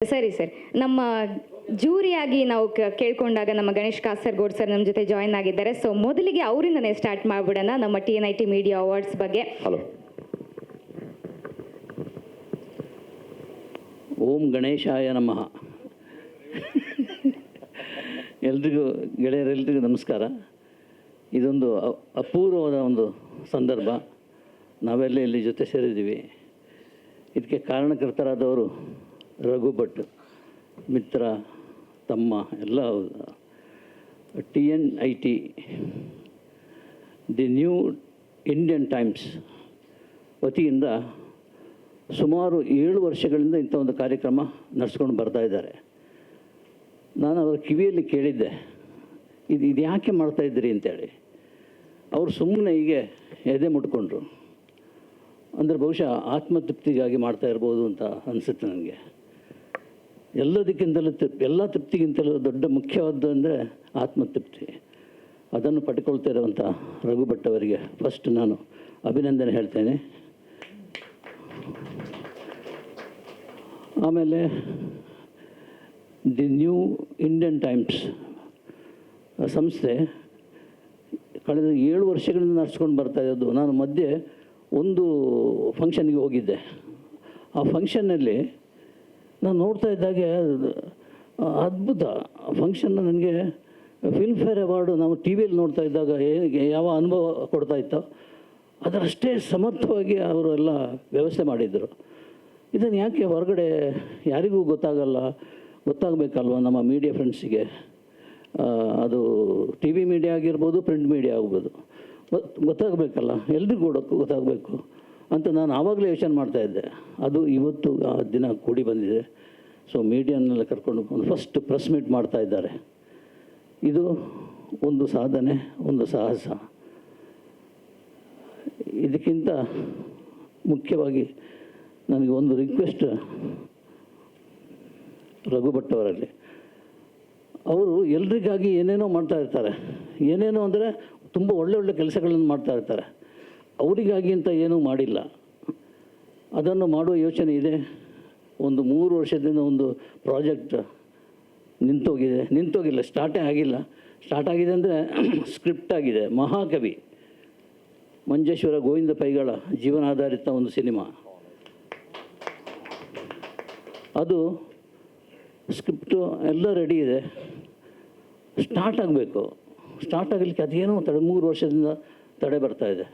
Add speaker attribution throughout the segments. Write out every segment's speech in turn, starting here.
Speaker 1: ಸರಿ ಸರ್, ನಮ್ಮ ಜೂರಿಯಾಗಿ ನಾವು ಕೇಳ್ಕೊಂಡಾಗ ನಮ್ಮ ಗಣೇಶ್ ಕಾಸರಗೋಡು ಸರ್ ನಮ್ಮ ಜೊತೆ ಜಾಯಿನ್ ಆಗಿದ್ದಾರೆ. ಸೊ ಮೊದಲಿಗೆ ಅವರಿಂದನೇ ಸ್ಟಾರ್ಟ್ ಮಾಡ್ಬಿಡೋಣ ನಮ್ಮ TNIT ಮೀಡಿಯಾ ಅವಾರ್ಡ್ಸ್ ಬಗ್ಗೆ.
Speaker 2: ಹಲೋ, ಓಂ ಗಣೇಶಾಯ ನಮಃ. ಎಲ್ರಿಗೂ ಗೆಳೆಯರೆಲ್ರಿಗೂ ನಮಸ್ಕಾರ. ಇದೊಂದು ಅಪೂರ್ವವಾದ ಒಂದು ಸಂದರ್ಭ. ನಾವೆಲ್ಲ ಇಲ್ಲಿ ಜೊತೆ ಸೇರಿದ್ದೀವಿ. ಇದಕ್ಕೆ ಕಾರಣಕರ್ತರಾದವರು ರಘು ಭಟ್, ಮಿತ್ರ, ತಮ್ಮ ಎಲ್ಲ. TNIT the new Indian times ವತಿಯಿಂದ ಸುಮಾರು 7 ವರ್ಷಗಳಿಂದ ಇಂಥ ಒಂದು ಕಾರ್ಯಕ್ರಮ ನಡೆಸ್ಕೊಂಡು ಬರ್ತಾ ಇದ್ದಾರೆ. ನಾನು ಅವರ ಕಿವಿಯಲ್ಲಿ ಕೇಳಿದ್ದೆ, ಇದು ಯಾಕೆ ಮಾಡ್ತಾಯಿದ್ದೀರಿ ಅಂತೇಳಿ. ಅವರು ಸುಮ್ಮನೆ ಹೀಗೆ ಎದೆ ಮುಟ್ಕೊಂಡ್ರು. ಅಂದರೆ ಬಹುಶಃ ಆತ್ಮತೃಪ್ತಿಗಾಗಿ ಮಾಡ್ತಾ ಇರ್ಬೋದು ಅಂತ ಅನಿಸುತ್ತೆ ನನಗೆ. ಎಲ್ಲದಕ್ಕಿಂತಲೂ ಎಲ್ಲ ತೃಪ್ತಿಗಿಂತಲೂ ದೊಡ್ಡ ಮುಖ್ಯವಾದ್ದು ಅಂದರೆ ಆತ್ಮತೃಪ್ತಿ. ಅದನ್ನು ಪಡ್ಕೊಳ್ತಾ ಇರುವಂಥ ರಘು ಭಟ್ ಅವರಿಗೆ ಫಸ್ಟ್ ನಾನು ಅಭಿನಂದನೆ ಹೇಳ್ತೇನೆ. ಆಮೇಲೆ ದಿ ನ್ಯೂ ಇಂಡಿಯನ್ ಟೈಮ್ಸ್ ಸಂಸ್ಥೆ ಕಳೆದ 7 ವರ್ಷಗಳಿಂದ ನಡೆಸ್ಕೊಂಡು ಬರ್ತಾ ಇರೋದು. ನಾನು ಮಧ್ಯೆ ಒಂದು ಫಂಕ್ಷನ್ಗೆ ಹೋಗಿದ್ದೆ. ಆ ಫಂಕ್ಷನ್ನಲ್ಲಿ ನಾನು ನೋಡ್ತಾ ಇದ್ದಾಗೆ ಅದ್ಭುತ ಫಂಕ್ಷನ್. ನನಗೆ ಫಿಲ್ಮ್ಫೇರ್ ಅವಾರ್ಡು ನಾವು ಟಿ ವಿಯಲ್ಲಿ ನೋಡ್ತಾ ಇದ್ದಾಗ ಯಾವ ಅನುಭವ ಕೊಡ್ತಾ ಇತ್ತೋ ಅದರಷ್ಟೇ ಸಮರ್ಥವಾಗಿ ಅವರು ಎಲ್ಲ ವ್ಯವಸ್ಥೆ ಮಾಡಿದರು. ಇದನ್ನು ಯಾಕೆ ಹೊರಗಡೆ ಯಾರಿಗೂ ಗೊತ್ತಾಗಬೇಕಲ್ವ ನಮ್ಮ ಮೀಡಿಯಾ ಫ್ರೆಂಡ್ಸಿಗೆ. ಅದು ಟಿ ವಿ ಮೀಡಿಯಾ ಆಗಿರ್ಬೋದು, ಪ್ರಿಂಟ್ ಮೀಡಿಯಾ ಆಗ್ಬೋದು, ಗೊತ್ತಾಗಬೇಕಲ್ಲ, ಎಲ್ರಿಗೂ ಗೊತ್ತಾಗಬೇಕು ಅಂತ ನಾನು ಆವಾಗಲೇ ಯೋಚನೆ ಮಾಡ್ತಾಯಿದ್ದೆ. ಅದು ಇವತ್ತು ಆ ದಿನ ಕೂಡಿ ಬಂದಿದೆ. ಸೊ ಮೀಡಿಯಾನೆಲ್ಲ ಕರ್ಕೊಂಡು ಒಂದು ಫಸ್ಟ್ ಪ್ರೆಸ್ ಮೀಟ್ ಮಾಡ್ತಾ ಇದ್ದಾರೆ. ಇದು ಒಂದು ಸಾಧನೆ, ಒಂದು ಸಾಹಸ. ಇದಕ್ಕಿಂತ ಮುಖ್ಯವಾಗಿ ನನಗೆ ಒಂದು ರಿಕ್ವೆಸ್ಟ್ ರಘು ಭಟ್ ಅವರಲ್ಲಿ. ಅವರು ಎಲ್ರಿಗಾಗಿ ಏನೇನೋ ಮಾಡ್ತಾ ಇರ್ತಾರೆ. ಏನೇನೋ ಅಂದರೆ ತುಂಬ ಒಳ್ಳೆ ಕೆಲಸಗಳನ್ನು ಮಾಡ್ತಾ ಇರ್ತಾರೆ. ಅವರಿಗಾಗಿ ಅಂತ ಏನೂ ಮಾಡಿಲ್ಲ. ಅದನ್ನು ಮಾಡುವ ಯೋಚನೆ ಇದೆ. ಒಂದು 3 ವರ್ಷದಿಂದ ಒಂದು ಪ್ರಾಜೆಕ್ಟ್ ನಿಂತೋಗಿಲ್ಲ, ಸ್ಟಾರ್ಟೇ ಆಗಿಲ್ಲ. ಸ್ಟಾರ್ಟ್ ಆಗಿದೆ ಅಂದರೆ ಸ್ಕ್ರಿಪ್ಟ್ ಆಗಿದೆ. ಮಹಾಕವಿ ಮಂಜೇಶ್ವರ ಗೋವಿಂದ ಪೈಗಳ ಜೀವನಾಧಾರಿತ ಒಂದು ಸಿನಿಮಾ. ಅದು ಸ್ಕ್ರಿಪ್ಟು ಎಲ್ಲ ರೆಡಿ ಇದೆ. ಸ್ಟಾರ್ಟ್ ಆಗಬೇಕು. ಸ್ಟಾರ್ಟ್ ಆಗಲಿಕ್ಕೆ ಅದೇನೋ 3 ವರ್ಷದಿಂದ ತಡೆ ಬರ್ತಾಯಿದೆ.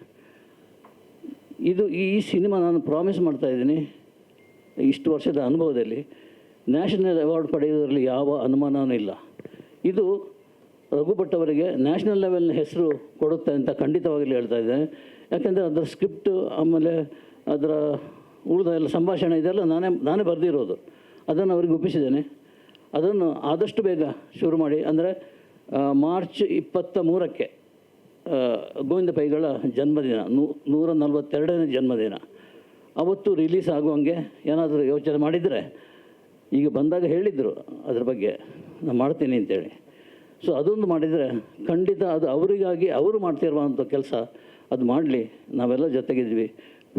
Speaker 2: ಈ ಸಿನಿಮಾ ನಾನು ಪ್ರಾಮಿಸ್ ಮಾಡ್ತಾಯಿದ್ದೀನಿ, ಇಷ್ಟು ವರ್ಷದ ಅನುಭವದಲ್ಲಿ ನ್ಯಾಷನಲ್ ಅವಾರ್ಡ್ ಪಡೆಯೋದ್ರಲ್ಲಿ ಯಾವ ಅನುಮಾನವೂ ಇಲ್ಲ. ಇದು ರಘು ಭಟ್ ಅವರಿಗೆ ನ್ಯಾಷನಲ್ ಲೆವೆಲ್ನ ಹೆಸರು ಕೊಡುತ್ತೆ ಅಂತ ಖಂಡಿತವಾಗಲಿ ಹೇಳ್ತಾ ಇದ್ದೇನೆ. ಯಾಕೆಂದರೆ ಅದರ ಸ್ಕ್ರಿಪ್ಟು, ಆಮೇಲೆ ಅದರ ಉಳಿದ ಎಲ್ಲ ಸಂಭಾಷಣೆ ಇದೆಲ್ಲ ನಾನೇ ಬರೆದಿರೋದು. ಅದನ್ನು ಅವರಿಗೆ ಒಪ್ಪಿಸಿದ್ದೇನೆ. ಅದನ್ನು ಆದಷ್ಟು ಬೇಗ ಶುರು ಮಾಡಿ. ಅಂದರೆ ಮಾರ್ಚ್ 23ಕ್ಕೆ ಗೋವಿಂದ ಪೈಗಳ ಜನ್ಮದಿನ, 142ನೇ ಜನ್ಮದಿನ. ಅವತ್ತು ರಿಲೀಸ್ ಆಗುವಂಗೆ ಏನಾದರೂ ಯೋಚನೆ ಮಾಡಿದರೆ, ಈಗ ಬಂದಾಗ ಹೇಳಿದರು ಅದ್ರ ಬಗ್ಗೆ ನಾನು ಮಾಡ್ತೀನಿ ಅಂತೇಳಿ. ಸೊ ಅದೊಂದು ಮಾಡಿದರೆ ಖಂಡಿತ ಅದು ಅವರಿಗಾಗಿ ಅವರು ಮಾಡ್ತಿರುವಂಥ ಕೆಲಸ ಅದು ಮಾಡಲಿ. ನಾವೆಲ್ಲ ಜೊತೆಗಿದ್ವಿ.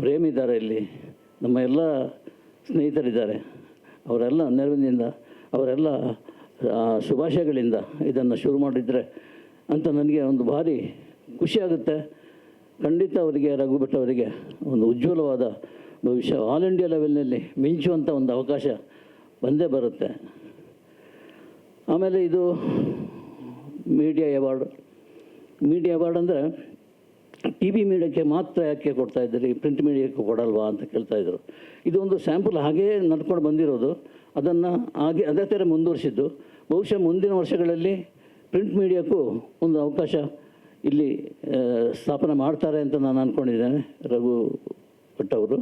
Speaker 2: ಪ್ರೇಮಿದ್ದಾರೆ ಇಲ್ಲಿ, ನಮ್ಮ ಎಲ್ಲ ಸ್ನೇಹಿತರಿದ್ದಾರೆ. ಅವರೆಲ್ಲ ನೆರವಿನಿಂದ, ಅವರೆಲ್ಲ ಶುಭಾಶಯಗಳಿಂದ ಇದನ್ನು ಶುರು ಮಾಡಿದರೆ ಅಂತ ನನಗೆ ಒಂದು ಭಾರಿ ಖುಷಿಯಾಗುತ್ತೆ. ಖಂಡಿತ ಅವರಿಗೆ, ರಘು ಭಟ್ ಅವರಿಗೆ ಒಂದು ಉಜ್ವಲವಾದ ಭವಿಷ್ಯ, ಆಲ್ ಇಂಡಿಯಾ ಲೆವೆಲ್ನಲ್ಲಿ ಮಿಂಚುವಂಥ ಒಂದು ಅವಕಾಶ ಬಂದೇ ಬರುತ್ತೆ. ಆಮೇಲೆ ಇದು ಮೀಡಿಯಾ ಅವಾರ್ಡ್ ಅಂದರೆ ಟಿ ವಿ ಮೀಡಿಯಾಕ್ಕೆ ಮಾತ್ರ ಯಾಕೆ ಕೊಡ್ತಾಯಿದ್ದೀರಿ, ಪ್ರಿಂಟ್ ಮೀಡಿಯಾಕ್ಕೆ ಕೊಡಲ್ವಾ ಅಂತ ಕೇಳ್ತಾಯಿದ್ರು. ಇದು ಒಂದು ಸ್ಯಾಂಪಲ್ ಹಾಗೇ ನಡ್ಕೊಂಡು ಬಂದಿರೋದು. ಅದನ್ನು ಅದೇ ಥರ ಮುಂದುವರಿಸಿದ್ದು. ಬಹುಶಃ ಮುಂದಿನ ವರ್ಷಗಳಲ್ಲಿ ಪ್ರಿಂಟ್ ಮೀಡಿಯಾಕ್ಕೂ ಒಂದು ಅವಕಾಶ ಇಲ್ಲಿ ಸ್ಥಾಪನೆ ಮಾಡ್ತಾರೆ ಅಂತ ನಾನು ಅಂದ್ಕೊಂಡಿದ್ದೇನೆ ರಘು ಭಟ್ ಅವರು.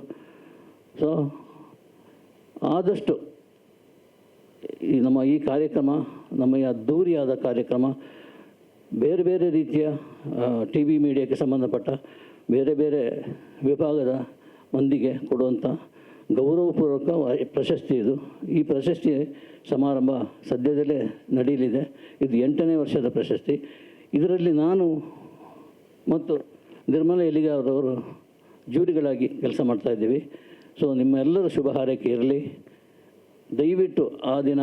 Speaker 2: ಸೊ ಆದಷ್ಟು ನಮ್ಮ ಈ ಕಾರ್ಯಕ್ರಮ, ನಮ್ಮ ಈ ಅದ್ಧೂರಿಯಾದ ಕಾರ್ಯಕ್ರಮ ಬೇರೆ ಬೇರೆ ರೀತಿಯ ಟಿ ವಿ ಮೀಡಿಯಾಕ್ಕೆ ಸಂಬಂಧಪಟ್ಟ ಬೇರೆ ವಿಭಾಗದ ಮಂದಿಗೆ ಕೊಡುವಂಥ ಗೌರವಪೂರ್ವಕ ಪ್ರಶಸ್ತಿ ಇದು. ಈ ಪ್ರಶಸ್ತಿ ಸಮಾರಂಭ ಸದ್ಯದಲ್ಲೇ ನಡೆಯಲಿದೆ. ಇದು 8ನೇ ವರ್ಷದ ಪ್ರಶಸ್ತಿ. ಇದರಲ್ಲಿ ನಾನು ಮತ್ತು ನಿರ್ಮಲ ಎಲಿಗಾರವರು ಜೂರಿಗಳಾಗಿ ಕೆಲಸ ಮಾಡ್ತಾಯಿದ್ದೀವಿ. ಸೊ ನಿಮ್ಮೆಲ್ಲರ ಶುಭ ಹಾರೈಕೆ ಇರಲಿ. ದಯವಿಟ್ಟು ಆ ದಿನ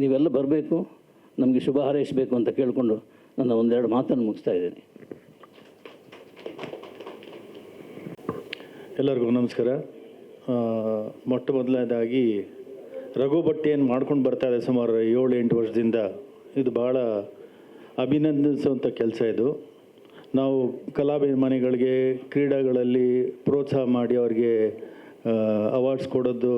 Speaker 2: ನೀವೆಲ್ಲ ಬರಬೇಕು, ನಮಗೆ ಶುಭ ಹಾರೈಸಬೇಕು ಅಂತ ಕೇಳಿಕೊಂಡು ನನ್ನ ಒಂದೆರಡು ಮಾತನ್ನು ಮುಗಿಸ್ತಾ ಇದ್ದೀನಿ.
Speaker 3: ಎಲ್ಲರಿಗೂ ನಮಸ್ಕಾರ. ಮೊಟ್ಟ ಮೊದಲನೇದಾಗಿ ರಘು ಭಟ್ ಏನು ಮಾಡ್ಕೊಂಡು ಬರ್ತಾ ಇದೆ ಸುಮಾರು 7-8 ವರ್ಷದಿಂದ, ಇದು ಭಾಳ ಅಭಿನಂದಿಸುವಂಥ ಕೆಲಸ ಇದು. ನಾವು ಕಲಾಭಿಮಾನಿಗಳಿಗೆ ಕ್ರೀಡೆಗಳಲ್ಲಿ ಪ್ರೋತ್ಸಾಹ ಮಾಡಿ ಅವರಿಗೆ ಅವಾರ್ಡ್ಸ್ ಕೊಡೋದು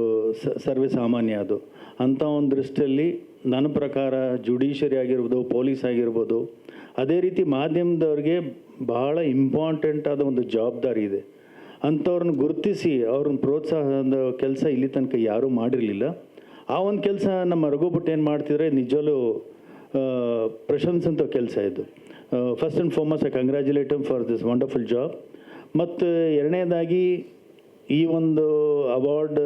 Speaker 3: ಸರ್ವೇ ಸಾಮಾನ್ಯ. ಅದು ಅಂಥ ಒಂದು ದೃಷ್ಟಿಯಲ್ಲಿ ನನ್ನ ಪ್ರಕಾರ ಜುಡಿಷರಿ ಆಗಿರ್ಬೋದು, ಪೊಲೀಸ್ ಆಗಿರ್ಬೋದು, ಅದೇ ರೀತಿ ಮಾಧ್ಯಮದವ್ರಿಗೆ ಬಹಳ ಇಂಪಾರ್ಟೆಂಟ್ ಆದ ಒಂದು ಜವಾಬ್ದಾರಿ ಇದೆ. ಅಂಥವ್ರನ್ನ ಗುರುತಿಸಿ ಅವ್ರನ್ನ ಪ್ರೋತ್ಸಾಹದ ಕೆಲಸ ಇಲ್ಲಿ ತನಕ ಯಾರೂ ಮಾಡಿರಲಿಲ್ಲ. ಆ ಒಂದು ಕೆಲಸ ನಮ್ಮ ರಘು ಭಟ್ ಏನು ಮಾಡ್ತಿದ್ರೆ ನಿಜವೂ ಪ್ರಶಂಸಂಥ ಕೆಲಸ ಇದು. First and foremost I congratulate him for this wonderful job. ಮತ್ತು ಎರಡನೇದಾಗಿ ಈ ಒಂದು ಅವಾರ್ಡ್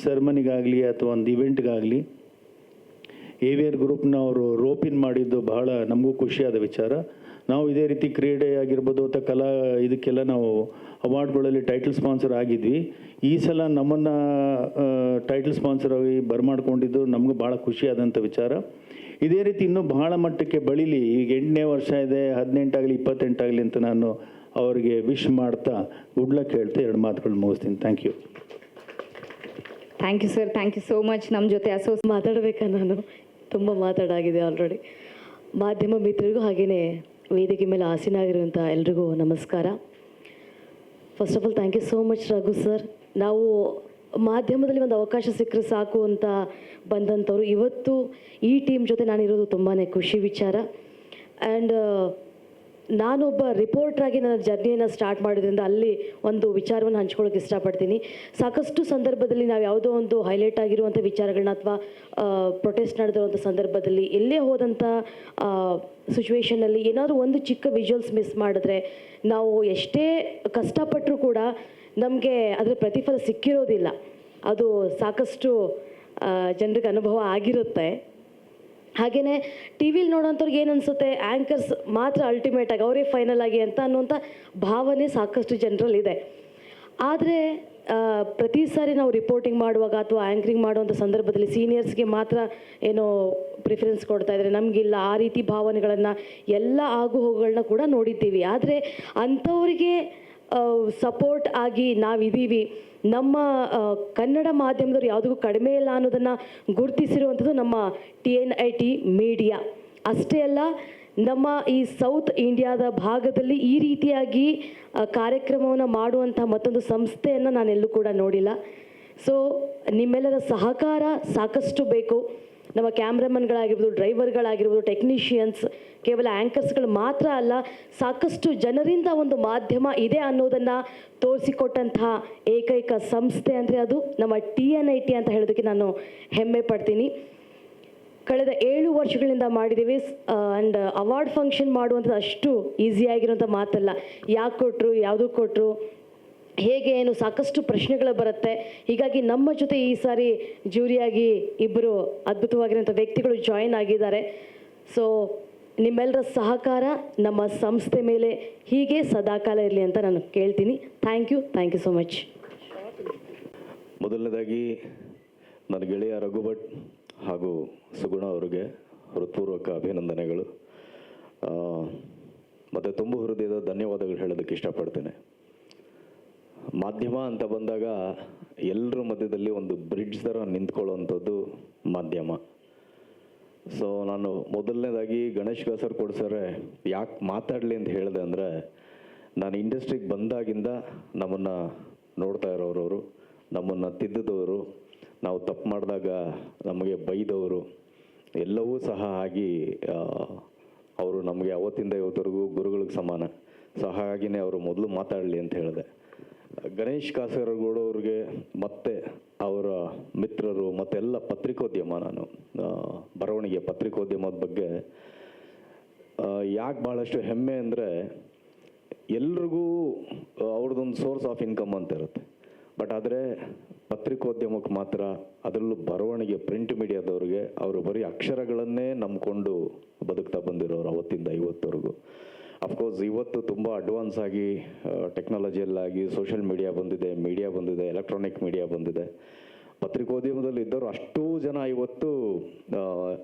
Speaker 3: ಸೆರೆಮನಿಗಾಗಲಿ ಅಥವಾ ಒಂದು ಇವೆಂಟ್ಗಾಗಲಿ AVR ಗ್ರೂಪ್ನ ಅವರು ರೋಪಿನ್ ಮಾಡಿದ್ದು ಬಹಳ ನಮಗೂ ಖುಷಿಯಾದ ವಿಚಾರ. ನಾವು ಇದೇ ರೀತಿ ಕ್ರೀಡೆ ಆಗಿರ್ಬೋದು ಅಥವಾ ಕಲಾ ಇದಕ್ಕೆಲ್ಲ ನಾವು ಅವಾರ್ಡ್ಗಳಲ್ಲಿ ಟೈಟಲ್ ಸ್ಪಾನ್ಸರ್ ಆಗಿದ್ವಿ. ಈ ಸಲ ನಮ್ಮನ್ನು ಟೈಟಲ್ ಸ್ಪಾನ್ಸರ್ ಆಗಿ ಬರಮಾಡ್ಕೊಂಡಿದ್ದು ನಮಗೂ ಭಾಳ ಖುಷಿಯಾದಂಥ ವಿಚಾರ. ಇದೇ ರೀತಿ ಇನ್ನೂ ಬಹಳ ಮಟ್ಟಕ್ಕೆ ಬೆಳೀಲಿ. ಈಗ 8ನೇ ವರ್ಷ ಇದೆ, 18 ಆಗಲಿ 28 ಆಗಲಿ ಅಂತ ನಾನು ಅವರಿಗೆ ವಿಶ್ ಮಾಡ್ತಾ ಗುಡ್ ಲಕ್ ಹೇಳ್ತಾ 2 ಮಾತುಗಳು ಮುಗಿಸ್ತೀನಿ. Thank you.
Speaker 1: Thank you sir, thank you so much. ನಮ್ಮ ಜೊತೆ
Speaker 4: ಮಾತಾಡಬೇಕಾ? ನಾನು ತುಂಬ ಮಾತಾಡಾಗಿದೆ ಆಲ್ರೆಡಿ. ಮಾಧ್ಯಮ ಮಿತ್ರರಿಗೂ ಹಾಗೆಯೇ ವೇದಿಕೆ ಮೇಲೆ ಆಸೀನಾಗಿರುವಂಥ ಎಲ್ರಿಗೂ ನಮಸ್ಕಾರ. First of all thank you so much Raghu sir. ನಾವು ಮಾಧ್ಯಮದಲ್ಲಿ ಒಂದು ಅವಕಾಶ ಸಿಕ್ಕರೆ ಸಾಕು ಅಂತ ಬಂದಂಥವ್ರು. ಇವತ್ತು ಈ ಟೀಮ್ ಜೊತೆ ನಾನಿರೋದು ತುಂಬಾ ಖುಷಿ ವಿಚಾರ. ಆ್ಯಂಡ್ ನಾನೊಬ್ಬ ರಿಪೋರ್ಟ್ರಾಗಿ ನನ್ನ ಜರ್ನಿಯನ್ನು ಸ್ಟಾರ್ಟ್ ಮಾಡೋದ್ರಿಂದ ಅಲ್ಲಿ ಒಂದು ವಿಚಾರವನ್ನು ಹಂಚ್ಕೊಳ್ಳೋಕೆ ಇಷ್ಟಪಡ್ತೀನಿ. ಸಾಕಷ್ಟು ಸಂದರ್ಭದಲ್ಲಿ ನಾವು ಯಾವುದೋ ಒಂದು ಹೈಲೈಟ್ ಆಗಿರುವಂಥ ವಿಚಾರಗಳನ್ನ ಅಥವಾ ಪ್ರೊಟೆಸ್ಟ್ ನಡೆದಿರುವಂಥ ಸಂದರ್ಭದಲ್ಲಿ ಎಲ್ಲೇ ಹೋದಂಥ ಸಿಚುವೇಷನಲ್ಲಿ ಏನಾದರೂ ಒಂದು ಚಿಕ್ಕ ವಿಜುವಲ್ಸ್ ಮಿಸ್ ಮಾಡಿದ್ರೆ ನಾವು ಎಷ್ಟೇ ಕಷ್ಟಪಟ್ಟರೂ ಕೂಡ ನಮಗೆ ಅದರ ಪ್ರತಿಫಲ ಸಿಕ್ಕಿರೋದಿಲ್ಲ. ಅದು ಸಾಕಷ್ಟು ಜನರಿಗೆ ಅನುಭವ ಆಗಿರುತ್ತೆ. ಹಾಗೆಯೇ ಟಿ ವಿಲಿ ನೋಡೋಂಥವ್ರಿಗೆ ಏನು ಅನಿಸುತ್ತೆ, ಆ್ಯಂಕರ್ಸ್ ಮಾತ್ರ ಅಲ್ಟಿಮೇಟಾಗಿ ಅವರೇ ಫೈನಲ್ ಆಗಿ ಅಂತ ಅನ್ನುವಂಥ ಭಾವನೆ ಸಾಕಷ್ಟು ಜನರಲ್ಲಿದೆ. ಆದರೆ ಪ್ರತಿ ಸಾರಿ ನಾವು ರಿಪೋರ್ಟಿಂಗ್ ಮಾಡುವಾಗ ಅಥವಾ ಆ್ಯಂಕರಿಂಗ್ ಮಾಡುವಂಥ ಸಂದರ್ಭದಲ್ಲಿ ಸೀನಿಯರ್ಸ್ಗೆ ಮಾತ್ರ ಏನೋ ಪ್ರಿಫರೆನ್ಸ್ ಕೊಡ್ತಾ ಇದ್ದಾರೆ, ನಮಗಿಲ್ಲ ಆ ರೀತಿ ಭಾವನೆಗಳನ್ನು ಎಲ್ಲ ಆಗು ಹೋಗುಗಳನ್ನ ಕೂಡ ನೋಡಿದ್ದೀವಿ. ಆದರೆ ಅಂಥವರಿಗೆ ಸಪೋರ್ಟ್ ಆಗಿ ನಾವಿದ್ದೀವಿ. ನಮ್ಮ ಕನ್ನಡ ಮಾಧ್ಯಮದವ್ರು ಯಾವುದಕ್ಕೂ ಕಡಿಮೆ ಇಲ್ಲ ಅನ್ನೋದನ್ನು ಗುರುತಿಸಿರುವಂಥದ್ದು ನಮ್ಮ TNIT ಮೀಡಿಯಾ. ಅಷ್ಟೇ ಅಲ್ಲ, ನಮ್ಮ ಈ ಸೌತ್ ಇಂಡಿಯಾದ ಭಾಗದಲ್ಲಿ ಈ ರೀತಿಯಾಗಿ ಕಾರ್ಯಕ್ರಮವನ್ನು ಮಾಡುವಂಥ ಮತ್ತೊಂದು ಸಂಸ್ಥೆಯನ್ನು ನಾನೆಲ್ಲೂ ಕೂಡ ನೋಡಿಲ್ಲ. ಸೊ ನಿಮ್ಮೆಲ್ಲರ ಸಹಕಾರ ಸಾಕಷ್ಟು ಬೇಕು. ನಮ್ಮ ಕ್ಯಾಮ್ರಾಮನ್ಗಳಾಗಿರ್ಬೋದು, ಡ್ರೈವರ್ಗಳಾಗಿರ್ಬೋದು, ಟೆಕ್ನಿಷಿಯನ್ಸ್, ಕೇವಲ ಆ್ಯಂಕರ್ಸ್ಗಳು ಮಾತ್ರ ಅಲ್ಲ, ಸಾಕಷ್ಟು ಜನರಿಂದ ಒಂದು ಮಾಧ್ಯಮ ಇದೆ ಅನ್ನೋದನ್ನು ತೋರಿಸಿಕೊಟ್ಟಂತಹ ಏಕೈಕ ಸಂಸ್ಥೆ ಅಂದರೆ ಅದು ನಮ್ಮ TNIT ಅಂತ ಹೇಳೋದಕ್ಕೆ ನಾನು ಹೆಮ್ಮೆ ಪಡ್ತೀನಿ. ಕಳೆದ 7 ವರ್ಷಗಳಿಂದ ಮಾಡಿದ್ದೀವಿ. ಆ್ಯಂಡ್ ಅವಾರ್ಡ್ ಫಂಕ್ಷನ್ ಮಾಡುವಂಥದ್ದು ಅಷ್ಟು ಈಸಿಯಾಗಿರೋಂಥ ಮಾತಲ್ಲ. ಯಾಕೆ ಕೊಟ್ಟರು, ಯಾವುದಕ್ಕೆ ಕೊಟ್ಟರು, ಹೇಗೆ ಏನು ಸಾಕಷ್ಟು ಪ್ರಶ್ನೆಗಳು ಬರುತ್ತೆ. ಹೀಗಾಗಿ ನಮ್ಮ ಜೊತೆ ಈ ಸಾರಿ ಜೂರಿಯಾಗಿ ಇಬ್ಬರು ಅದ್ಭುತವಾಗಿರೋಂಥ ವ್ಯಕ್ತಿಗಳು ಜಾಯಿನ್ ಆಗಿದ್ದಾರೆ. ಸೊ ನಿಮ್ಮೆಲ್ಲರ ಸಹಕಾರ ನಮ್ಮ ಸಂಸ್ಥೆ ಮೇಲೆ ಹೀಗೆ ಸದಾಕಾಲ ಇರಲಿ ಅಂತ ನಾನು ಕೇಳ್ತೀನಿ. Thank you so much.
Speaker 5: ಮೊದಲನೇದಾಗಿ ನನ್ನ ಗೆಳೆಯ ರಘು ಭಟ್ ಹಾಗೂ ಸುಗುಣ ಅವರಿಗೆ ಹೃತ್ಪೂರ್ವಕ ಅಭಿನಂದನೆಗಳು ಮತ್ತು ತುಂಬ ಹೃದಯದ ಧನ್ಯವಾದಗಳು ಹೇಳೋದಕ್ಕೆ ಇಷ್ಟಪಡ್ತೇನೆ. ಮಾಧ್ಯಮ ಅಂತ ಬಂದಾಗ ಎಲ್ಲರ ಮಧ್ಯದಲ್ಲಿ ಒಂದು ಬ್ರಿಡ್ಜ್ ಥರ ನಿಂತ್ಕೊಳ್ಳೋವಂಥದ್ದು ಮಾಧ್ಯಮ. ಸೊ ನಾನು ಮೊದಲನೇದಾಗಿ ಗಣೇಶ್ ಕಾಸರಗೋಡು ಸರ್ ಯಾಕೆ ಮಾತಾಡಲಿ ಅಂತ ಹೇಳಿದೆ ಅಂದರೆ, ನಾನು ಇಂಡಸ್ಟ್ರಿಗೆ ಬಂದಾಗಿಂದ ನಮ್ಮನ್ನು ನೋಡ್ತಾ ಇರೋರವರು, ನಮ್ಮನ್ನು ತಿದ್ದಿದವರು, ನಾವು ತಪ್ಪು ಮಾಡಿದಾಗ ನಮಗೆ ಬೈದವರು ಎಲ್ಲವೂ ಸಹ ಆಗಿ ಅವರು ನಮಗೆ ಅವತ್ತಿಂದ ಇವತ್ತರೆಗೂ ಗುರುಗಳಿಗೆ ಸಮಾನ. ಸೊ ಹಾಗಾಗಿನೇ ಅವರು ಮೊದಲು ಮಾತಾಡಲಿ ಅಂತ ಹೇಳಿದೆ. ಗಣೇಶ್ ಕಾಸರಗೋಡು ಅವ್ರಿಗೆ ಮತ್ತು ಅವರ ಮಿತ್ರರು ಮತ್ತೆಲ್ಲ ಪತ್ರಿಕೋದ್ಯಮ, ನಾನು ಬರವಣಿಗೆ ಪತ್ರಿಕೋದ್ಯಮದ ಬಗ್ಗೆ ಯಾಕೆ ಭಾಳಷ್ಟು ಹೆಮ್ಮೆ ಅಂದರೆ, ಎಲ್ರಿಗೂ ಅವ್ರದ್ದೊಂದು ಸೋರ್ಸ್ ಆಫ್ ಇನ್ಕಮ್ ಅಂತ ಇರುತ್ತೆ. ಬಟ್ ಆದರೆ ಪತ್ರಿಕೋದ್ಯಮಕ್ಕೆ ಮಾತ್ರ, ಅದರಲ್ಲೂ ಬರವಣಿಗೆ ಪ್ರಿಂಟ್ ಮೀಡಿಯಾದವ್ರಿಗೆ, ಅವರು ಬರೀ ಅಕ್ಷರಗಳನ್ನೇ ನಂಬಿಕೊಂಡು ಬದುಕ್ತಾ ಬಂದಿರೋರು ಅವತ್ತಿಂದ ಇವತ್ತವರೆಗೂ. ಅಫ್ಕೋರ್ಸ್ ಇವತ್ತು ತುಂಬ ಅಡ್ವಾನ್ಸ್ ಆಗಿ ಟೆಕ್ನಾಲಜಿಯಲ್ಲಾಗಿ ಸೋಷಿಯಲ್ ಮೀಡಿಯಾ ಬಂದಿದೆ, ಎಲೆಕ್ಟ್ರಾನಿಕ್ ಮೀಡಿಯಾ ಬಂದಿದೆ. ಪತ್ರಿಕೋದ್ಯಮದಲ್ಲಿ ಇದ್ದವರು ಅಷ್ಟೂ ಜನ ಇವತ್ತು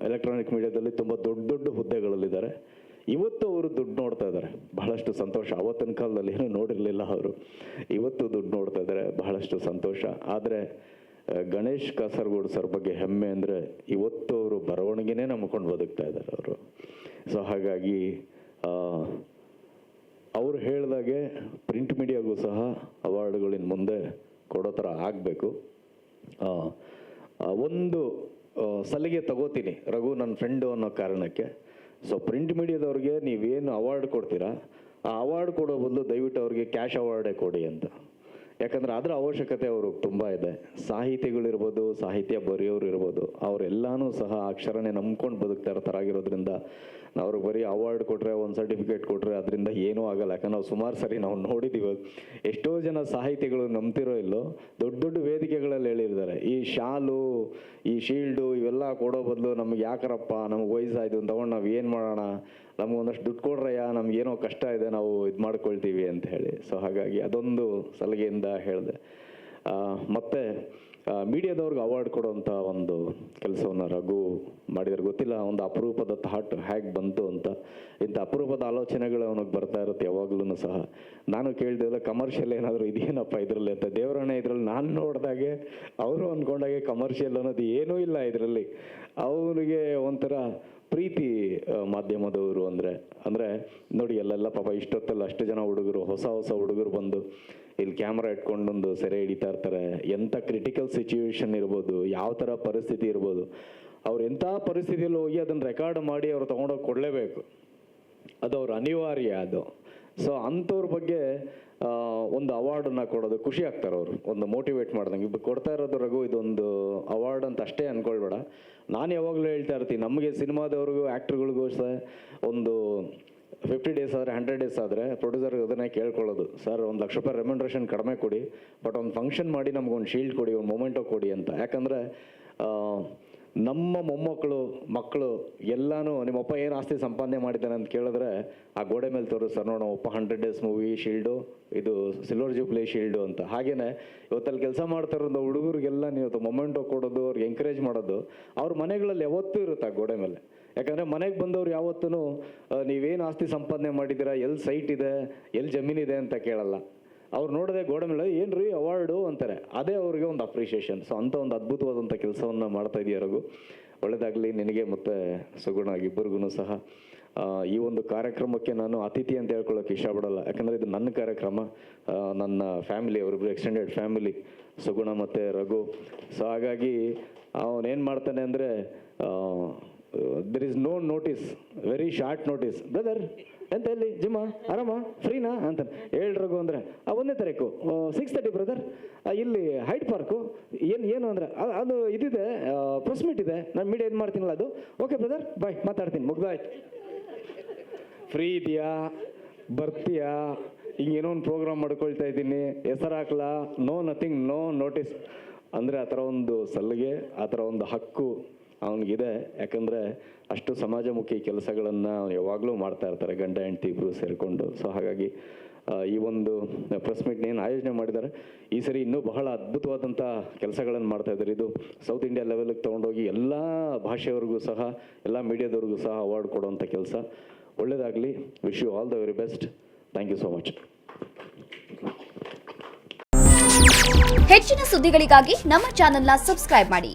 Speaker 5: ಎಲೆಕ್ಟ್ರಾನಿಕ್ ಮೀಡಿಯಾದಲ್ಲಿ ತುಂಬ ದೊಡ್ಡ ದೊಡ್ಡ ಹುದ್ದೆಗಳಲ್ಲಿದ್ದಾರೆ. ಇವತ್ತು ಅವರು ದುಡ್ಡು ನೋಡ್ತಾ ಇದ್ದಾರೆ, ಬಹಳಷ್ಟು ಸಂತೋಷ. ಆವತ್ತಿನ ಕಾಲದಲ್ಲಿ ಏನೂ ನೋಡಿರಲಿಲ್ಲ ಅವರು, ಇವತ್ತು ದುಡ್ಡು ನೋಡ್ತಾ ಇದ್ದಾರೆ, ಬಹಳಷ್ಟು ಸಂತೋಷ. ಆದರೆ ಗಣೇಶ್ ಕಾಸರಗೋಡು ಸರ್ ಬಗ್ಗೆ ಹೆಮ್ಮೆ ಅಂದರೆ ಇವತ್ತು ಅವರು ಬರವಣಿಗೆನೇ ನಂಬ್ಕೊಂಡು ಬದುಕ್ತಾ ಇದ್ದಾರೆ ಅವರು. ಸೊ ಹಾಗಾಗಿ ಅವ್ರು ಹೇಳಿದಾಗೆ ಪ್ರಿಂಟ್ ಮೀಡಿಯಾಗೂ ಸಹ ಅವಾರ್ಡ್ಗಳಿನ ಮುಂದೆ ಕೊಡೋ ಥರ ಆಗಬೇಕು. ಒಂದು ಸಲಿಗೆ ತಗೋತೀನಿ, ರಘು ನನ್ನ ಫ್ರೆಂಡು ಅನ್ನೋ ಕಾರಣಕ್ಕೆ. ಸೊ ಪ್ರಿಂಟ್ ಮೀಡಿಯಾದವ್ರಿಗೆ ನೀವೇನು ಅವಾರ್ಡ್ ಕೊಡ್ತೀರಾ, ಆ ಅವಾರ್ಡ್ ಕೊಡೋ ಬದಲು ದಯವಿಟ್ಟು ಅವ್ರಿಗೆ ಕ್ಯಾಶ್ ಅವಾರ್ಡೇ ಕೊಡಿ ಅಂತ. ಯಾಕಂದರೆ ಅದರ ಅವಶ್ಯಕತೆ ಅವ್ರಿಗೆ ತುಂಬ ಇದೆ. ಸಾಹಿತಿಗಳಿರ್ಬೋದು, ಸಾಹಿತ್ಯ ಬರೆಯೋರು ಇರ್ಬೋದು, ಅವರೆಲ್ಲನೂ ಸಹ ಅಕ್ಷರನೇ ನಂಬ್ಕೊಂಡು ಬದುಕ್ತಾ ಇರ್ತಾರಾಗಿರೋದ್ರಿಂದ ಅವ್ರಿಗೆ ಬರೀ ಅವಾರ್ಡ್ ಕೊಟ್ಟರೆ, ಒಂದು ಸರ್ಟಿಫಿಕೇಟ್ ಕೊಟ್ಟರೆ ಅದರಿಂದ ಏನೂ ಆಗಲ್ಲ. ಯಾಕಂದ್ರೆ ನಾವು ಸುಮಾರು ಸರಿ ನಾವು ನೋಡಿದ್ದೀವಿ, ಎಷ್ಟೋ ಜನ ಸಾಹಿತಿಗಳು ನಂಬ್ತಿರೋ ಇಲ್ಲೋ ದೊಡ್ಡ ದೊಡ್ಡ ವೇದಿಕೆಗಳಲ್ಲಿ ಹೇಳಿರ್ತಾರೆ, ಈ ಶಾಲು, ಈ ಶೀಲ್ಡು ಇವೆಲ್ಲ ಕೊಡೋ ಬದಲು ನಮ್ಗೆ ಯಾಕರಪ್ಪ, ನಮ್ಗೆ ವಯಸ್ಸಾಯ್ತು ತಗೊಂಡು ನಾವು ಏನು ಮಾಡೋಣ, ನಮ್ಗೆ ಒಂದಷ್ಟು ದುಡ್ಡು ಕೊಡ್ರಯ್ಯ, ನಮ್ಗೇನೋ ಕಷ್ಟ ಇದೆ, ನಾವು ಇದು ಮಾಡ್ಕೊಳ್ತೀವಿ ಅಂತ ಹೇಳಿ. ಸೊ ಹಾಗಾಗಿ ಅದೊಂದು ಸಲಿಗೆಯಿಂದ ಹೇಳಿದೆ. ಮತ್ತು ಮೀಡಿಯಾದವ್ರಿಗೆ ಅವಾರ್ಡ್ ಕೊಡೋವಂಥ ಒಂದು ಕೆಲಸವನ್ನು ರಘು ಮಾಡಿದರೆ ಗೊತ್ತಿಲ್ಲ, ಒಂದು ಅಪರೂಪದ ಥಾಟ್ ಹೇಗೆ ಬಂತು ಅಂತ. ಇಂಥ ಅಪರೂಪದ ಆಲೋಚನೆಗಳು ಅವನಿಗೆ ಬರ್ತಾ ಇರುತ್ತೆ ಯಾವಾಗಲೂ ಸಹ. ನಾನು ಕೇಳಿದೆಲ್ಲ ಕಮರ್ಷಿಯಲ್ ಏನಾದರೂ ಇದೇನಪ್ಪ ಇದರಲ್ಲಿ ಅಂತ. ದೇವರಣ್ಣ ಇದರಲ್ಲಿ ನಾನು ನೋಡಿದಾಗೆ, ಅವರು ಅಂದ್ಕೊಂಡಾಗೆ ಕಮರ್ಷಿಯಲ್ ಅನ್ನೋದು ಏನೂ ಇಲ್ಲ ಇದರಲ್ಲಿ. ಅವನಿಗೆ ಒಂಥರ ಪ್ರೀತಿ ಮಾಧ್ಯಮದವರು ಅಂದರೆ ನೋಡಿ, ಅಲ್ಲೆಲ್ಲ ಪಾಪ ಇಷ್ಟೊತ್ತಲ್ಲ ಅಷ್ಟು ಜನ ಹುಡುಗರು, ಹೊಸ ಹುಡುಗರು ಬಂದು ಇಲ್ಲಿ ಕ್ಯಾಮ್ರಾ ಇಟ್ಕೊಂಡೊಂದು ಸೆರೆ ಹಿಡಿತಾ ಇರ್ತಾರೆ. ಎಂಥ ಕ್ರಿಟಿಕಲ್ ಸಿಚುವೇಶನ್ ಇರ್ಬೋದು, ಯಾವ ಥರ ಪರಿಸ್ಥಿತಿ ಇರ್ಬೋದು, ಅವ್ರು ಎಂಥ ಪರಿಸ್ಥಿತಿಯಲ್ಲಿ ಹೋಗಿ ಅದನ್ನು ರೆಕಾರ್ಡ್ ಮಾಡಿ ಅವ್ರು ತೊಗೊಂಡೋಗಿ ಕೊಡಲೇಬೇಕು, ಅದು ಅವ್ರ ಅನಿವಾರ್ಯ ಅದು. ಸೊ ಅಂಥವ್ರ ಬಗ್ಗೆ ಒಂದು ಅವಾರ್ಡನ್ನು ಕೊಡೋದು ಖುಷಿ ಆಗ್ತಾರೆ ಅವರು, ಒಂದು ಮೋಟಿವೇಟ್ ಮಾಡ್ದಂಗೆ. ಇದು ಕೊಡ್ತಾ ಇರೋದು ರಘು ಇದೊಂದು ಅವಾರ್ಡ್ ಅಂತ ಅಷ್ಟೇ ಅಂದ್ಕೊಳ್ಬೇಡ. ನಾನು ಯಾವಾಗಲೂ ಹೇಳ್ತಾ ಇರ್ತೀನಿ, ನಮಗೆ ಸಿನಿಮಾದವ್ರಿಗೂ ಆ್ಯಕ್ಟ್ರುಗಳಿಗೂ ಸಹ ಒಂದು 50 ಡೇಸ್ ಆದರೆ 100 ಡೇಸ್ ಆದರೆ ಪ್ರೊಡ್ಯೂಸರ್ಗೆ ಅದನ್ನೇ ಕೇಳ್ಕೊಳ್ಳೋದು, ಸರ್ 1 ಲಕ್ಷ ರೂಪಾಯಿ ರೆಮ್ಯುನರೇಷನ್ ಕಡಿಮೆ ಕೊಡಿ, ಬಟ್ ಒಂದು ಫಂಕ್ಷನ್ ಮಾಡಿ ನಮಗೊಂದು ಶೀಲ್ಡ್ ಕೊಡಿ, ಒಂದು ಮೊಮೆಂಟೋ ಕೊಡಿ ಅಂತ. ಯಾಕಂದರೆ ನಮ್ಮ ಮೊಮ್ಮಕ್ಕಳು ಮಕ್ಕಳು ಎಲ್ಲನೂ ನಿಮ್ಮಪ್ಪ ಏನು ಆಸ್ತಿ ಸಂಪಾದನೆ ಮಾಡಿದ್ದಾನೆ ಅಂತ ಕೇಳಿದ್ರೆ ಆ ಗೋಡೆ ಮೇಲೆ ತೋರಿಸ್ ಸರ್, ನೋಡೋ ಅಪ್ಪ 100 ಡೇಸ್ ಮೂವಿ ಶೀಲ್ಡು, ಇದು ಸಿಲ್ವರ್ ಜೂಬ್ಲಿ ಶೀಲ್ಡು ಅಂತ. ಹಾಗೆಯೇ ಇವತ್ತಲ್ಲಿ ಕೆಲಸ ಮಾಡ್ತಾ ಇರೋ ಹುಡುಗರಿಗೆಲ್ಲ ನೀವು ಮೊಮೆಂಟೋ ಕೊಡೋದು, ಅವ್ರಿಗೆ ಎಂಕರೇಜ್ ಮಾಡೋದು ಅವ್ರ ಮನೆಗಳಲ್ಲಿ ಯಾವತ್ತೂ ಇರುತ್ತೆ ಆ ಗೋಡೆ ಮೇಲೆ. ಯಾಕಂದರೆ ಮನೆಗೆ ಬಂದವ್ರು ಯಾವತ್ತೂ ನೀವೇನು ಆಸ್ತಿ ಸಂಪಾದನೆ ಮಾಡಿದ್ದೀರಾ, ಎಲ್ಲಿ ಸೈಟ್ ಇದೆ, ಎಲ್ಲಿ ಜಮೀನಿದೆ ಅಂತ ಕೇಳಲ್ಲ. ಅವ್ರು ನೋಡದೆ ಗೋಡೆ ಮೇಲೆ ಏನು ರೀ ಅವಾರ್ಡು ಅಂತಾರೆ, ಅದೇ ಅವ್ರಿಗೆ ಒಂದು ಅಪ್ರಿಷಿಯೇಷನ್. ಸೊ ಅಂಥ ಒಂದು ಅದ್ಭುತವಾದಂಥ ಕೆಲಸವನ್ನು ಮಾಡ್ತಾ ಇದೆಯಾ ರಘು, ಒಳ್ಳೆಯದಾಗಲಿ ನಿನಗೆ ಮತ್ತು ಸುಗುಣ ಇಬ್ಬರಿಗೂ ಸಹ. ಈ ಒಂದು ಕಾರ್ಯಕ್ರಮಕ್ಕೆ ನಾನು ಅತಿಥಿ ಅಂತ ಹೇಳ್ಕೊಳ್ಳೋಕೆ ಇಷ್ಟಪಡಲ್ಲ, ಯಾಕಂದರೆ ಇದು ನನ್ನ ಕಾರ್ಯಕ್ರಮ, ನನ್ನ ಫ್ಯಾಮಿಲಿ, ಅವರಿಬ್ಬರು ಎಕ್ಸ್ಟೆಂಡೆಡ್ ಫ್ಯಾಮಿಲಿ, ಸುಗುಣ ಮತ್ತು ರಘು. ಸೊ ಹಾಗಾಗಿ ಅವನೇನು ಮಾಡ್ತಾನೆ ಅಂದರೆ there is no notice, very short notice. Brother ಎಂತ ಎಲ್ಲಿ ಜಿಮ್ಮ ಆರಾಮ ಫ್ರೀನಾ ಅಂತ ಹೇಳ್ರಗು ಅಂದರೆ 1ನೇ ತಾರೀಕು 6:30 ಬ್ರದರ್ ಇಲ್ಲಿ ಹೈಟ್ ಪಾರ್ಕು ಏನು ಅಂದರೆ ಅದು ಇದಿದೆ, ಪ್ರೆಸ್ ಮೀಟ್ ಇದೆ, ನಾನು ಮೀಡಿಯಾ ಇದು ಮಾಡ್ತೀನಲ್ಲ ಅದು. ಓಕೆ ಬ್ರದರ್ ಬಾಯ್, ಮಾತಾಡ್ತೀನಿ, ಮುಗ್ದಾಯ್ತು. ಫ್ರೀ ಇದೆಯಾ, ಬರ್ತೀಯಾ, ಹಿಂಗೇನೋ ಒಂದು ಪ್ರೋಗ್ರಾಮ್ ಮಾಡ್ಕೊಳ್ತಾ ಇದ್ದೀನಿ, ಹೆಸರು ಹಾಕ್ಲಾ, ನೋ ನಥಿಂಗ್, ನೋ ನೋಟಿಸ್ ಅಂದರೆ ಆ ಥರ ಒಂದು ಸಲ್ಲಿಗೆ, ಆ ಥರ ಒಂದು ಹಕ್ಕು ಅವನಿಗಿದೆ. ಯಾಕಂದರೆ ಅಷ್ಟು ಸಮಾಜಮುಖಿ ಕೆಲಸಗಳನ್ನು ಯಾವಾಗಲೂ ಮಾಡ್ತಾ ಇರ್ತಾರೆ ಗಂಡ ಹೆಂಡತಿ ಇಬ್ಬರು ಸೇರಿಕೊಂಡು. ಸೊ ಹಾಗಾಗಿ ಈ ಒಂದು ಪ್ರೆಸ್ ಮೀಟ್ನೇನು ಆಯೋಜನೆ ಮಾಡಿದ್ದಾರೆ ಈ ಸರಿ ಇನ್ನೂ ಬಹಳ ಅದ್ಭುತವಾದಂಥ ಕೆಲಸಗಳನ್ನು ಮಾಡ್ತಾ ಇದ್ದಾರೆ. ಇದು ಸೌತ್ ಇಂಡಿಯಾ ಲೆವೆಲ್ಗೆ ತೊಗೊಂಡೋಗಿ ಎಲ್ಲ ಭಾಷೆಯವ್ರಿಗೂ ಸಹ, ಎಲ್ಲ ಮೀಡಿಯಾದವ್ರಿಗೂ ಸಹ ಅವಾರ್ಡ್ ಕೊಡುವಂಥ ಕೆಲಸ. ಒಳ್ಳೆಯದಾಗಲಿ. Wish you all the very best. Thank you so much.
Speaker 6: ಹೆಚ್ಚಿನ ಸುದ್ದಿಗಳಿಗಾಗಿ ನಮ್ಮ ಚಾನೆಲ್ನ ಸಬ್ಸ್ಕ್ರೈಬ್ ಮಾಡಿ.